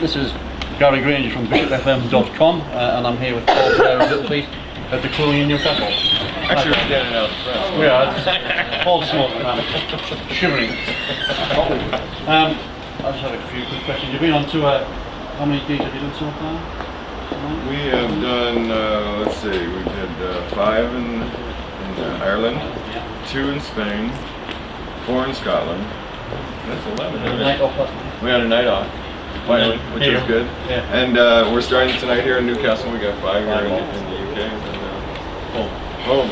This is Gary Grainger from bishopfm.com, and I'm here with Paul Barrere of Little Feet at the Cluny in Newcastle. Actually, we're standing out front. We are. Paul's smoking, man. Shivering. I just have a few quick questions. You've been on tour. How many gigs have you done so far? We have done, let's see, we did 5 in Ireland, 2 in Spain, 4 in Scotland. That's 11. A night off last night. We had a night off, finally, which was good. Yeah. And we're starting tonight here in Newcastle. We got 5 here in the UK. And then home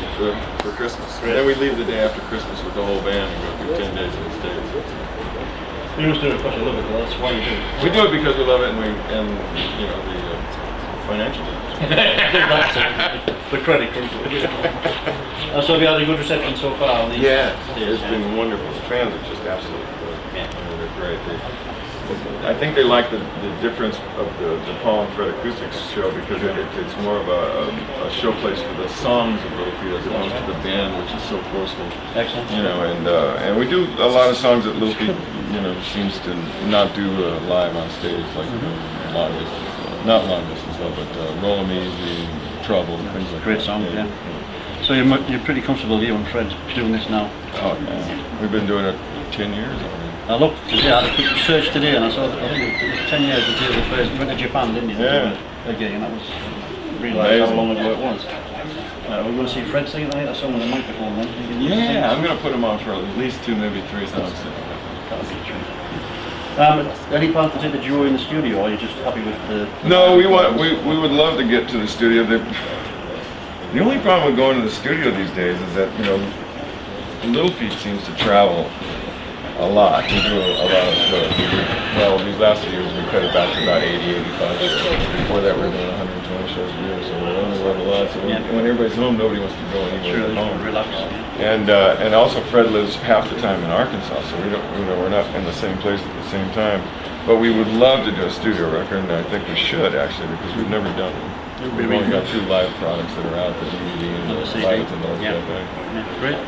for Christmas. And then we leave the day after Christmas with the whole band and go through 10 days in the States. You must do it because you love it, though. That's why you do it. We do it because we love it, and you know, the financial. The credit comes with it. So have you had a good reception so far on these? Yeah, it's been wonderful. The fans are just absolutely good. I mean, they're great. I think they like the difference of the Paul and Fred Acoustics show because it's more of a showplace for the songs of Little Feet as opposed to the band, which is so forceful. Excellent. You know, and we do a lot of songs that Little Feet, you know, seems to not do live on stage, like long distance, not long distance though, but Roll 'Em Easy, Trouble, things like that. Great songs, yeah. So you're pretty comfortable, you and Fred, doing this now? Oh yeah, we've been doing it 10 years already. I looked today, I had a quick search today, and I saw that I think it was 10 years until the first. You went to Japan, didn't you? Yeah. Again, and that was realised how long ago it was. We're going to see Fred sing tonight. I saw him with a microphone then. Yeah, I'm going to put him on for at least 2, maybe 3 songs. Any plans to take the duo in the studio, or are you just happy with the? No, we would love to get to the studio. The only problem with going to the studio these days is that, you know, Little Feet seems to travel a lot. We do a lot of shows. Well, these last few years we cut it back to about 80, 85 shows. Before that we were doing 120 shows a year, so we only love a lot. So when everybody's home, nobody wants to go anywhere home. Relax. And also Fred lives half the time in Arkansas, so we don't, you know, we're not in the same place at the same time. But we would love to do a studio record, and I think we should actually, because we've never done it. We've only got 2 live products that are out, the DVD and the CD. Great.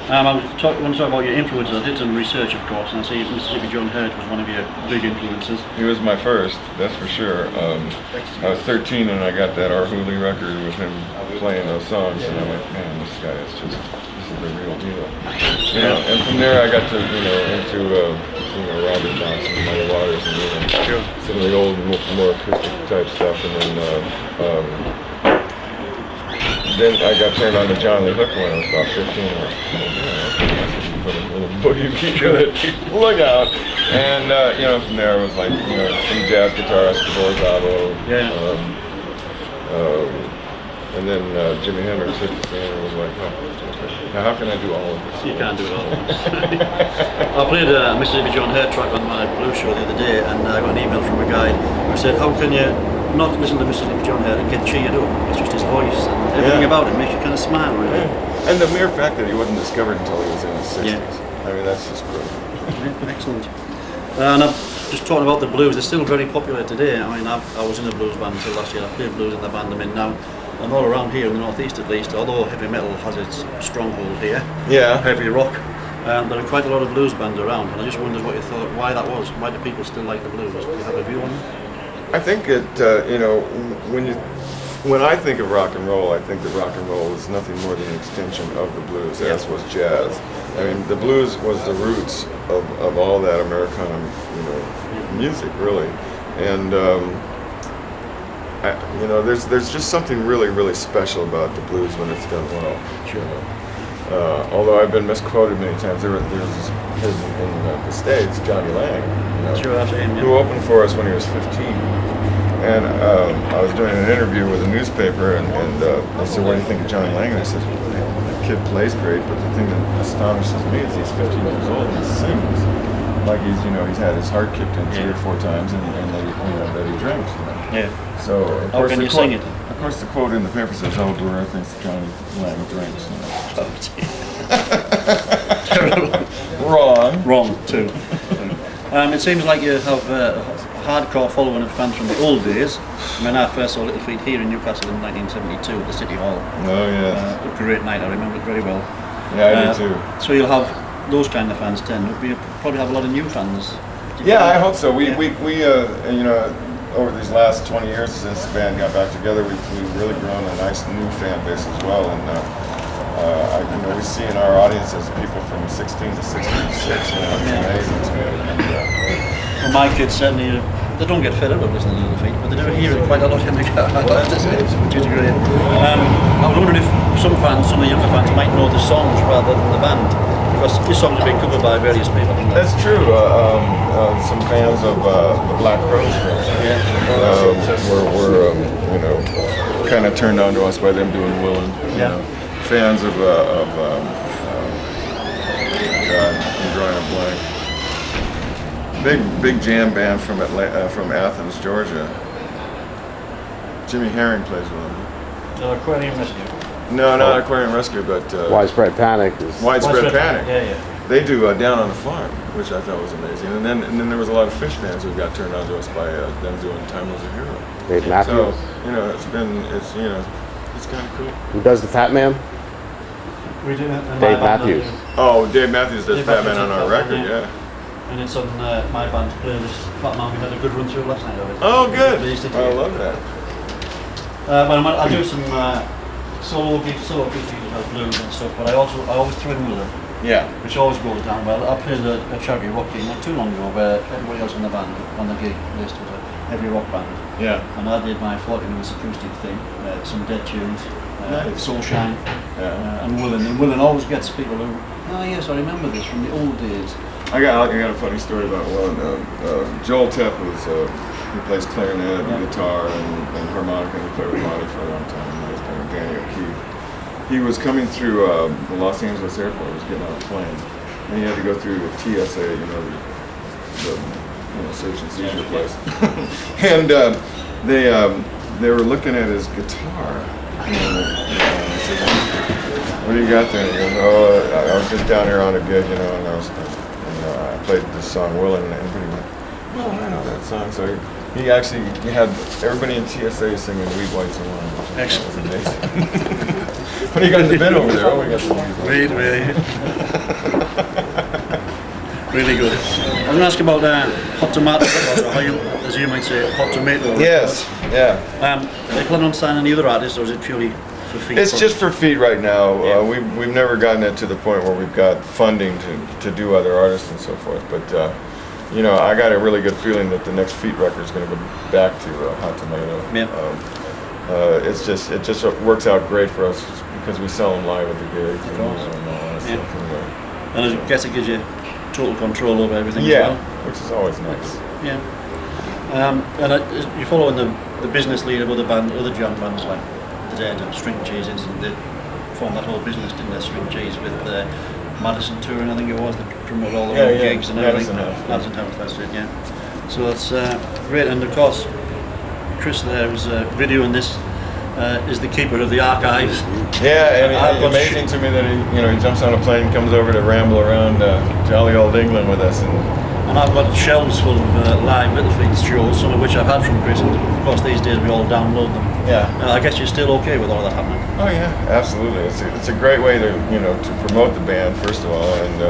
I want to talk about your influences. I did some research, of course, and I see Mississippi John Hurt was one of your big influences. He was my first, that's for sure. I was 13 and I got that Our Hooley record with him playing those songs, and I'm like, man, this guy is just, this is the real deal. You know, and from there I got to, you know, into Robert Johnson, Muddy Waters, and some of the old, more acoustic type stuff, and then I got turned on to John Lee Hooker when I was about 15. I put a little boogie beat in it. Look out! And you know, from there it was like, you know, some jazz guitarist, Borzabo, and then Jimi Hendrix hit the scene and was like, oh, okay. Now how can I do all of this? You can't do it all. I played a Mississippi John Hurt track on my blues show the other day, and I got an email from a guy who said, how can you not listen to Mississippi John Hurt and get cheered up? It's just his voice and everything about it makes you kind of smile, really. Yeah. And the mere fact that he wasn't discovered until he was in his 60s. I mean, that's just brilliant. Excellent. And I'm just talking about the blues. They're still very popular today. I mean, I was in a blues band until last year. I played blues in the band I'm in now. And all around here in the northeast, at least, although heavy metal has its stronghold here, heavy rock, there are quite a lot of blues bands around. And I just wondered what you thought, why that was. Why do people still like the blues? Do you have a view on it? I think it, you know, when I think of rock and roll, I think that rock and roll is nothing more than an extension of the blues, as was jazz. I mean, the blues was the roots of all that Americana, you know, music, really. And you know, there's just something really, really special about the blues when it's done well. Sure. Although I've been misquoted many times, there's in the States, Johnny Lang, you know, who opened for us when he was 15. And I was doing an interview with a newspaper, and they said, what do you think of Johnny Lang? And I said, well, the kid plays great, but the thing that astonishes me is he's 15 years old and he sings like he's had his heart kicked in 3 or 4 times, and that he drinks. You know? Yeah. So of course, can you sing it? Of course, the quote in the paper says, "Oh, Barrere thinks Johnny Lang drinks." You know? Wrong too. It seems like you have a hardcore following of fans from the old days. I mean, I first saw Little Feet here in Newcastle in 1972 at the City Hall. Oh yes. A great night. I remember it very well. Yeah, I do too. So you'll have those kind of fans tend. You probably have a lot of new fans. Do Yeah, I hope so. We you know, over these last 20 years since the band got back together, we've really grown a nice new fan base as well. And you know, we see in our audiences people from 16 to 66. You know, it's amazing to me. Well, my kids certainly, they don't get fed up with listening to the Feet, but they do hear it quite a lot in the car. Which is great. I was wondering if some of the younger fans might know the songs rather than the band, because your songs have been covered by various people. That's true. Some fans of the Black Crowes were you know, kind of turned on to us by them doing Will and you know, fans of God, I'm drawing a blank. Big jam band from Athens, Georgia. Jimmy Herring plays with them. Aquarium Rescue. No, not Aquarium Rescue, but Widespread Panic is Widespread Panic. Yeah. They do Down on the Farm, which I thought was amazing. And then there was a lot of Fish fans who got turned on to us by them doing Time Was a Hero. Dave Matthews. So, you know, you know, it's kind of cool. Who does the Fat Man? We do it. Dave Matthews. Oh, Dave Matthews does Dave Fat Matthews Man on does our Fat Man, record, yeah. And it's on my band's playlist. Fat Man, we had a good run through last night of it. Oh, good. I love that. But I do some solo gigs about blues and stuff, but I always throw in with them, Yeah. which always goes down well. I played a charity rock gig not too long ago where everybody else in the band on the gig list was a heavy rock band. Yeah. And I did my 40 minutes acoustic thing, some Dead tunes, Nice. Soulshine, Yeah. and Willin. And Willin always gets people who, oh yes, I remember this from the old days. I got a funny story about one. Joel Tepp, he plays clarinet and guitar and harmonica, and he played with Lonnie for a long time. He was playing with Danny O'Keefe. He was coming through the Los Angeles airport. He was getting on a plane, and he had to go through the TSA, you know, the search and seizure place. And they were looking at his guitar. And I said, "What do you got there?" And he goes, "Oh, I was just down here on a gig, you know, and I played this song, Willin'," and everybody went, "Oh, I know that song." So he had everybody in TSA singing "We Whites and Wine." Excellent. That was amazing. When he got the bin over there, oh, we got some music. Really. Really good. I'm going to ask about hot tomato, or how you, as you might say, hot tomato. Yes, yeah. Are you planning on signing any other artists, or is it purely for Feet? It's just for Feet right now. We've never gotten it to the point where we've got funding to do other artists and so forth. But you know, I got a really good feeling that the next Feet record is going to go back to Hot Tomato. Yeah. It just works out great for us because we sell them live at the gig. Of course. And all that stuff. And I guess it gives you total control over everything Yeah, as well. which is always nice. Yeah. And you're following the business lead of other jam bands like the Dead and String Cheeses, and they formed that whole business, didn't they? String Cheese with Madison touring, I think it was, that promoted all the road gigs and everything. Madison House, that's it, yeah. So that's great, and of course, Chris there who's videoing this is the keeper of the archives. Yeah, and it's amazing to me that he jumps on a plane, comes over to ramble around jolly old England with us, and I've got shelves full of live Little Feet shows, some of which I've had from Chris, and of course these days we all download them. Yeah. I guess you're still okay with all that happening. Oh yeah, absolutely. It's a great way to promote the band first of all, and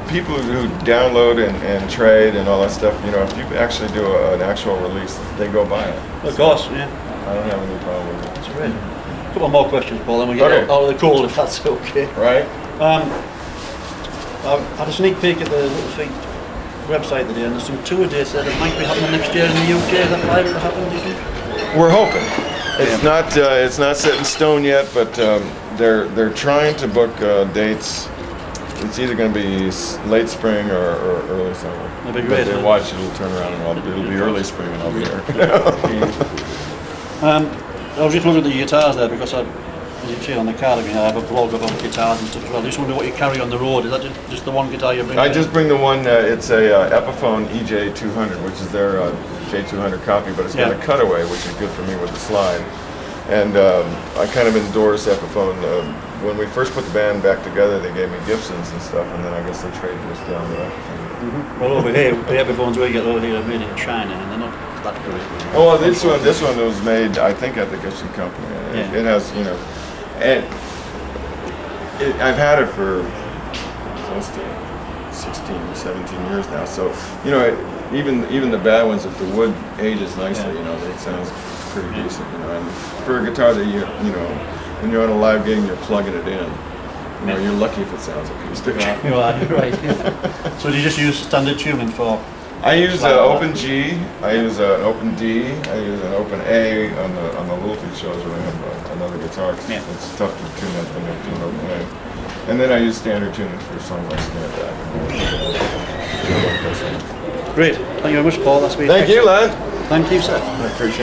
people who download and trade and all that stuff. If you actually do an actual release, they go buy it. Of course, yeah. I don't have any problem with it. That's great. A couple more questions, Paul, then we get out of the cold if that's okay. Right. I've had a sneak peek at the Little Feet website today, and there's some tour dates that might be happening next year in the UK. Is that likely to happen, do you think? We're hoping. It's not set in stone yet, but they're trying to book dates. It's either going to be late spring or early summer. That'd be great. But they watch, it'll turn around and it'll be early spring and I'll be there. I was just looking at the guitars there because as you see on the card, I have a blog about guitars and stuff as well. I just wonder what you carry on the road. Is that just the one guitar you bring? I just bring the one. It's a Epiphone EJ200, which is their J200 copy, but it's got a cutaway, which is good for me with the slide. And I kind of endorse Epiphone. When we first put the band back together, they gave me Gibsons and stuff, and then I guess they traded us down to Epiphone. Mm-hmm. Well, over here, the Epiphones we get over here are made in China, and they're not that great. Oh, this one was made, I think, at the Gibson company. It has, and I've had it for close to 16, 17 years now. So, you know, even the bad ones, if the wood ages nicely, you know, it sounds pretty decent. You know, and for a guitar that you know, when you're on a live gig, and you're plugging it in. You know, you're lucky if it sounds acoustic. You are, you're right. So do you just use standard tuning for? I use an open G, I use an open D, I use an open A on the Lilted shows when I have another guitar. Yeah. It's tough to tune that thing up to an open A. And then I use standard tuning for songs like Stand Back. Great. Thank you very much, Paul. That's been Thank you, Len. Thank you, sir. I appreciate it.